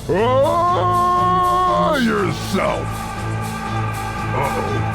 Oh, yourself! Uh-oh.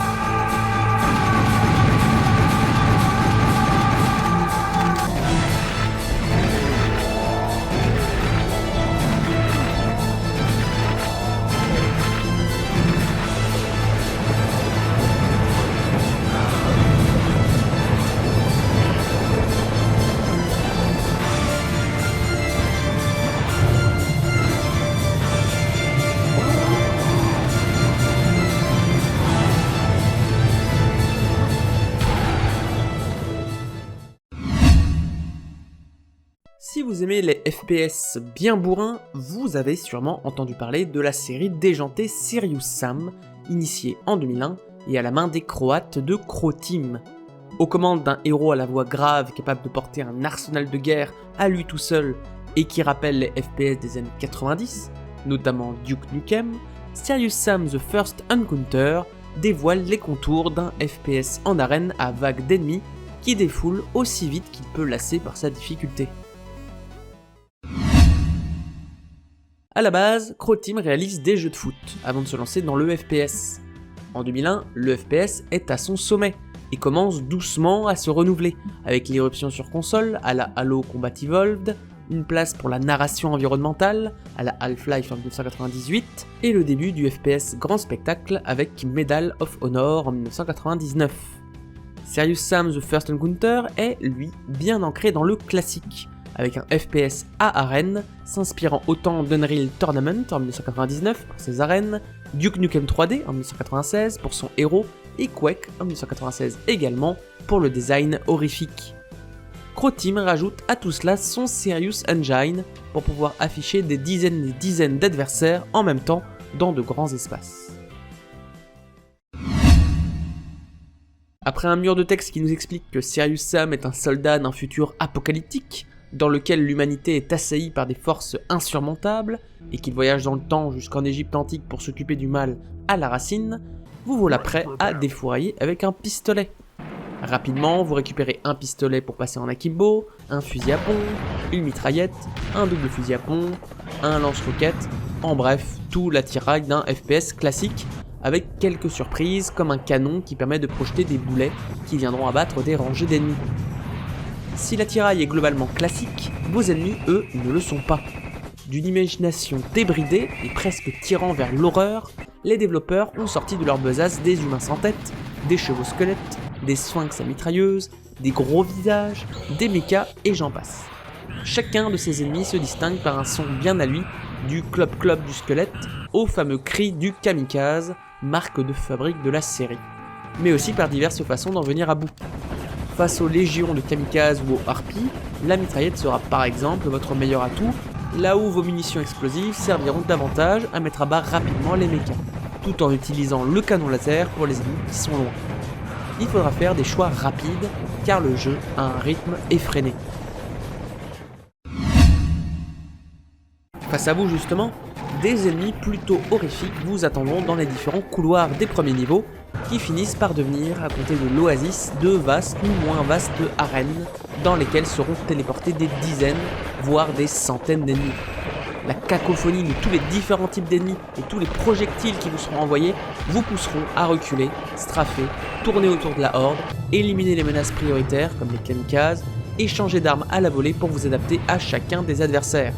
Si vous aimez les FPS bien bourrins, vous avez sûrement entendu parler de la série déjantée Serious Sam, initiée en 2001 et à la main des Croates de Croteam. Aux commandes d'un héros à la voix grave capable de porter un arsenal de guerre à lui tout seul et qui rappelle les FPS des années 90, notamment Duke Nukem, Serious Sam The First Encounter dévoile les contours d'un FPS en arène à vagues d'ennemis qui défoule aussi vite qu'il peut lasser par sa difficulté. A la base, Croteam réalise des jeux de foot avant de se lancer dans le FPS. En 2001, le FPS est à son sommet et commence doucement à se renouveler, avec l'irruption sur console à la Halo Combat Evolved, une place pour la narration environnementale à la Half-Life en 1998 et le début du FPS grand spectacle avec Medal of Honor en 1999. Serious Sam The First Encounter est, lui, bien ancré dans le classique, avec un FPS à arène, s'inspirant autant d'Unreal Tournament en 1999 pour ses arènes, Duke Nukem 3D en 1996 pour son héros, et Quake en 1996 également pour le design horrifique. Croteam rajoute à tout cela son Serious Engine pour pouvoir afficher des dizaines et des dizaines d'adversaires en même temps dans de grands espaces. Après un mur de texte qui nous explique que Serious Sam est un soldat d'un futur apocalyptique, dans lequel l'humanité est assaillie par des forces insurmontables, et qu'il voyage dans le temps jusqu'en Égypte antique pour s'occuper du mal à la racine, vous voilà prêt à défourailler avec un pistolet. Rapidement, vous récupérez un pistolet pour passer en akimbo, un fusil à pompe, une mitraillette, un double fusil à pompe, un lance-roquette, en bref, tout l'attirail d'un FPS classique, avec quelques surprises comme un canon qui permet de projeter des boulets qui viendront abattre des rangées d'ennemis. Si l'attirail est globalement classique, vos ennemis, eux, ne le sont pas. D'une imagination débridée et presque tirant vers l'horreur, les développeurs ont sorti de leur besace des humains sans tête, des chevaux squelettes, des sphinx à mitrailleuse, des gros visages, des mechas et j'en passe. Chacun de ces ennemis se distingue par un son bien à lui, du clop-clop du squelette au fameux cri du kamikaze, marque de fabrique de la série, mais aussi par diverses façons d'en venir à bout. Face aux légions de kamikazes ou aux harpies, la mitraillette sera par exemple votre meilleur atout, là où vos munitions explosives serviront davantage à mettre à bas rapidement les mechas, tout en utilisant le canon laser pour les ennemis qui sont loin. Il faudra faire des choix rapides, car le jeu a un rythme effréné. Face à vous justement, des ennemis plutôt horrifiques vous attendront dans les différents couloirs des premiers niveaux, qui finissent par devenir, à compter de l'Oasis, de vastes ou moins vastes arènes dans lesquelles seront téléportés des dizaines, voire des centaines d'ennemis. La cacophonie de tous les différents types d'ennemis et tous les projectiles qui vous seront envoyés vous pousseront à reculer, strafer, tourner autour de la horde, éliminer les menaces prioritaires comme les kamikazes et changer d'arme à la volée pour vous adapter à chacun des adversaires.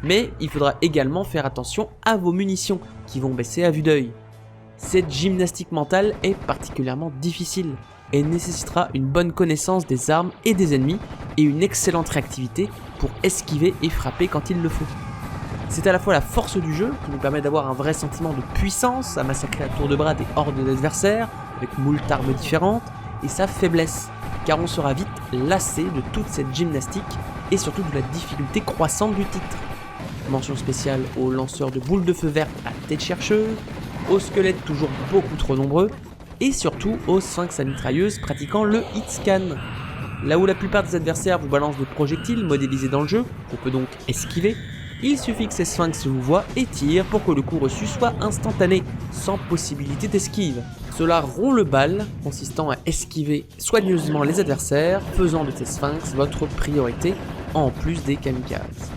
Mais il faudra également faire attention à vos munitions qui vont baisser à vue d'œil. Cette gymnastique mentale est particulièrement difficile et nécessitera une bonne connaissance des armes et des ennemis et une excellente réactivité pour esquiver et frapper quand il le faut. C'est à la fois la force du jeu qui nous permet d'avoir un vrai sentiment de puissance à massacrer à tour de bras des hordes d'adversaires avec moult armes différentes, et sa faiblesse, car on sera vite lassé de toute cette gymnastique et surtout de la difficulté croissante du titre. Mention spéciale aux lanceurs de boules de feu vertes à tête chercheuse, aux squelettes toujours beaucoup trop nombreux, et surtout aux sphinx à mitrailleuse pratiquant le hit scan. Là où la plupart des adversaires vous balancent des projectiles modélisés dans le jeu, qu'on peut donc esquiver, il suffit que ces sphinx vous voient et tirent pour que le coup reçu soit instantané, sans possibilité d'esquive. Cela rompt le bal, consistant à esquiver soigneusement les adversaires, faisant de ces sphinx votre priorité, en plus des kamikazes.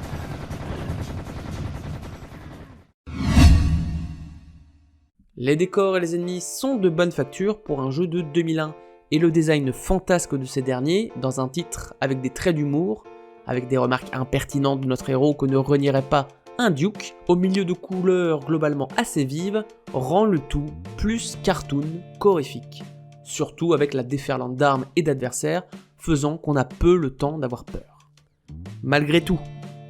Les décors et les ennemis sont de bonne facture pour un jeu de 2001, et le design fantasque de ces derniers, dans un titre avec des traits d'humour, avec des remarques impertinentes de notre héros que ne renierait pas un duke, au milieu de couleurs globalement assez vives, rend le tout plus cartoon qu'horrifique. Surtout avec la déferlante d'armes et d'adversaires, faisant qu'on a peu le temps d'avoir peur. Malgré tout,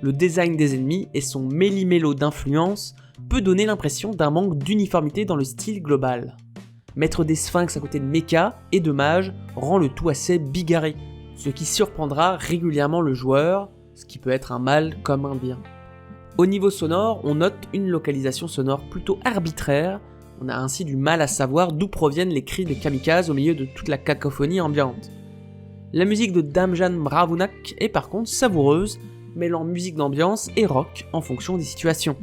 le design des ennemis et son méli-mélo d'influence peut donner l'impression d'un manque d'uniformité dans le style global. Mettre des sphinx à côté de mechas et de mages rend le tout assez bigarré, ce qui surprendra régulièrement le joueur, ce qui peut être un mal comme un bien. Au niveau sonore, on note une localisation sonore plutôt arbitraire, on a ainsi du mal à savoir d'où proviennent les cris de kamikaze au milieu de toute la cacophonie ambiante. La musique de Damjan Mravunaq est par contre savoureuse, mêlant musique d'ambiance et rock en fonction des situations.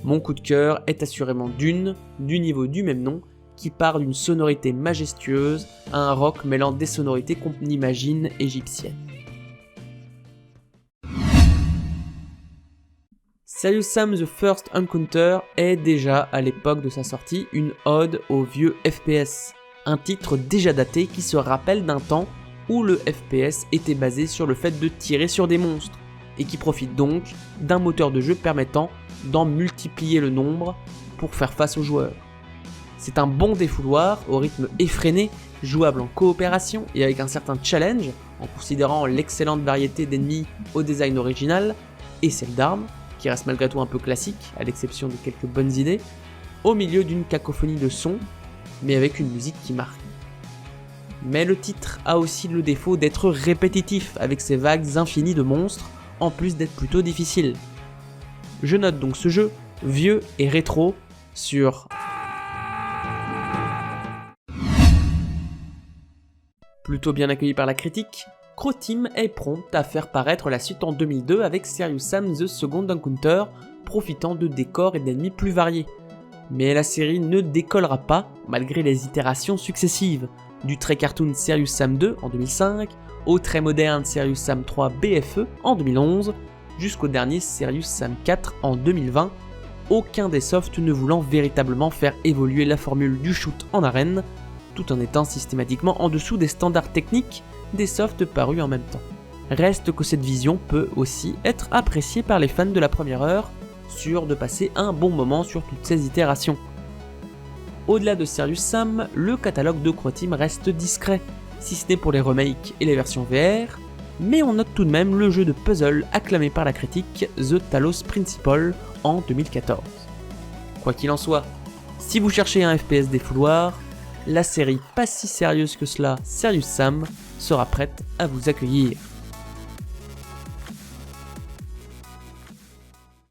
Mon coup de cœur est assurément Dune, du niveau du même nom, qui part d'une sonorité majestueuse à un rock mêlant des sonorités qu'on imagine égyptiennes. Serious Sam The First Encounter est déjà, à l'époque de sa sortie, une ode au vieux FPS, un titre déjà daté qui se rappelle d'un temps où le FPS était basé sur le fait de tirer sur des monstres, et qui profite donc d'un moteur de jeu permettant d'en multiplier le nombre pour faire face aux joueurs. C'est un bon défouloir au rythme effréné, jouable en coopération et avec un certain challenge, en considérant l'excellente variété d'ennemis au design original, et celle d'armes, qui reste malgré tout un peu classique, à l'exception de quelques bonnes idées, au milieu d'une cacophonie de sons, mais avec une musique qui marque. Mais le titre a aussi le défaut d'être répétitif, avec ses vagues infinies de monstres, en plus d'être plutôt difficile. Je note donc ce jeu, vieux et rétro, sur... Plutôt bien accueilli par la critique, Croteam est prompt à faire paraître la suite en 2002 avec Serious Sam The Second Encounter, profitant de décors et d'ennemis plus variés. Mais la série ne décollera pas, malgré les itérations successives, du très cartoon Serious Sam 2 en 2005, au très moderne Serious Sam 3 BFE en 2011, jusqu'au dernier Serious Sam 4 en 2020, aucun des softs ne voulant véritablement faire évoluer la formule du shoot en arène, tout en étant systématiquement en dessous des standards techniques des softs parus en même temps. Reste que cette vision peut aussi être appréciée par les fans de la première heure, sûrs de passer un bon moment sur toutes ces itérations. Au-delà de Serious Sam, le catalogue de Croteam reste discret, si ce n'est pour les remakes et les versions VR, mais on note tout de même le jeu de puzzle acclamé par la critique, The Talos Principle, en 2014. Quoi qu'il en soit, si vous cherchez un FPS défouloir, la série pas si sérieuse que cela, Serious Sam, sera prête à vous accueillir.